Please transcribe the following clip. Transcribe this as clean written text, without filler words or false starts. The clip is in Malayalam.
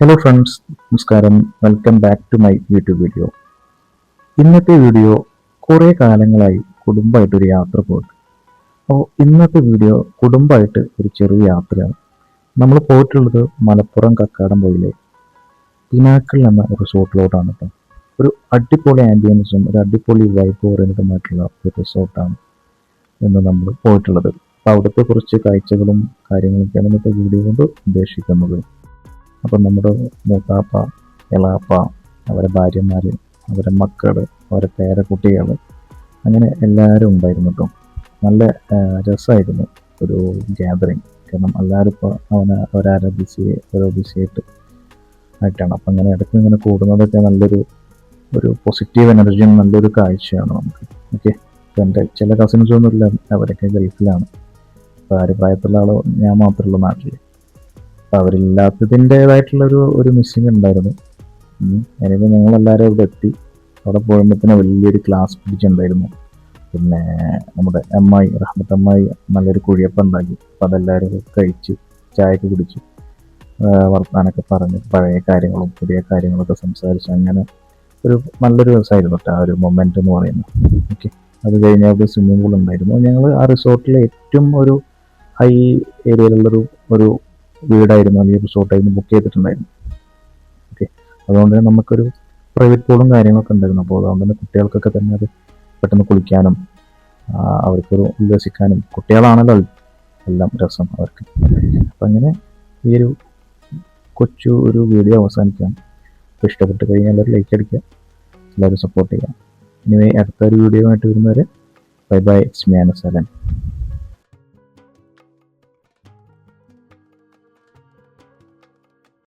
ഹലോ ഫ്രണ്ട്സ്, നമസ്കാരം. Welcome back to my YouTube video. ഇന്നത്തെ വീഡിയോ കുറേ കാലങ്ങളായി കുടുംബമായിട്ടൊരു യാത്ര പോയിട്ട്. അപ്പോൾ ഇന്നത്തെ വീഡിയോ കുടുംബമായിട്ട് ഒരു ചെറിയ യാത്രയാണ്. നമ്മൾ പോയിട്ടുള്ളത് മലപ്പുറം കക്കാടംപൊയിലെ പിനാക്കിൾ എന്ന റിസോർട്ടിലോട്ടാണ് കേട്ടോ. ഒരു അടിപൊളി ആംബിയൻസും ഒരു അടിപൊളി വൈബ് ഓറിയൻറ്റഡുമായിട്ടുള്ള ഒരു റിസോർട്ടാണ് എന്ന് നമ്മൾ പോയിട്ടുള്ളത്. അപ്പോൾ അവിടുത്തെ കുറച്ച് കാഴ്ചകളും കാര്യങ്ങളൊക്കെയാണ് ഇന്നത്തെ വീഡിയോ കൊണ്ട് ഉദ്ദേശിക്കുന്നത്. അപ്പം നമ്മുടെ മൂത്താപ്പ, ഇളാപ്പ, അവരെ ഭാര്യമാർ, അവരെ മക്കൾ, അവരെ പേരക്കുട്ടികൾ, അങ്ങനെ എല്ലാവരും ഉണ്ടായിരുന്നു കേട്ടോ. നല്ല രസമായിരുന്നു ഒരു ഗ്യാതറിങ്. കാരണം എല്ലാവരും ഇപ്പോൾ ഓരോ ബിസിയായിട്ട് ആയിട്ടാണ്. അപ്പം അങ്ങനെ ഇടയ്ക്ക് ഇങ്ങനെ കൂടുന്നതൊക്കെ ഒരു പോസിറ്റീവ് എനർജിയും നല്ലൊരു കാഴ്ചയാണ് നമുക്ക്. ഓക്കെ, ഇപ്പം എൻ്റെ ചില കസിൻസൊന്നുമില്ല, അവരൊക്കെ ഗൾഫിലാണ്. അപ്പോൾ ആ ഒരു പ്രായത്തിലുള്ള ആൾ ഞാൻ മാത്രമുള്ള നാട്ടിൽ. അപ്പോൾ അവരില്ലാത്തതിൻ്റേതായിട്ടുള്ളൊരു മിസ്സിങ് ഉണ്ടായിരുന്നു. എനിപ്പോൾ ഞങ്ങളെല്ലാവരും ഇവിടെ എത്തി. അവിടെ പോയപ്പോഴത്തേന് വലിയൊരു ക്ലാസ് പിടിച്ചുണ്ടായിരുന്നു. പിന്നെ നമ്മുടെ അമ്മായി, റഹ്മത്ത് അമ്മായി, നല്ലൊരു കുഴിയപ്പം ഉണ്ടാക്കി. അപ്പോൾ അതെല്ലാവരും കഴിച്ച് ചായയൊക്കെ കുടിച്ചു, വർത്താനൊക്കെ പറഞ്ഞ് പഴയ കാര്യങ്ങളും പുതിയ കാര്യങ്ങളൊക്കെ സംസാരിച്ച് അങ്ങനെ നല്ലൊരു ദിവസമായിരുന്നു കേട്ടോ ആ ഒരു മൊമെൻ്റ് എന്ന് പറയുന്നത്. ഓക്കെ, അത് കഴിഞ്ഞാൽ ഒരു സ്വിമ്മിംഗ് പൂൾ ഉണ്ടായിരുന്നു. ഞങ്ങൾ ആ റിസോർട്ടിലെ ഏറ്റവും ഒരു ഹൈ ഏരിയയിലുള്ളൊരു വീടായിരുന്നു, അല്ലെങ്കിൽ റിസോർട്ടായിരുന്നു ബുക്ക് ചെയ്തിട്ടുണ്ടായിരുന്നു. ഓക്കെ, അതുകൊണ്ട് തന്നെ നമുക്കൊരു പ്രൈവറ്റ് പൂളും കാര്യങ്ങളൊക്കെ ഉണ്ടായിരുന്നു. അപ്പോൾ അതുകൊണ്ട് തന്നെ കുട്ടികൾക്കൊക്കെ തന്നെ അത് പെട്ടെന്ന് കുളിക്കാനും അവർക്കൊരു ഉല്ലസിക്കാനും, കുട്ടികളാണല്ലോ എല്ലാം രസം അവർക്ക്. അപ്പം അങ്ങനെ ഈ ഒരു വീഡിയോ അവസാനിക്കാം. അപ്പോൾ ഇഷ്ടപ്പെട്ട് കഴിഞ്ഞാൽ എല്ലാവരും ലൈക്ക് അടിക്കുക, എല്ലാവരും സപ്പോർട്ട് ചെയ്യുക. ഇനി അടുത്തൊരു വീഡിയോ ആയിട്ട് വരുന്നവരെ bye bye. It's me Anas.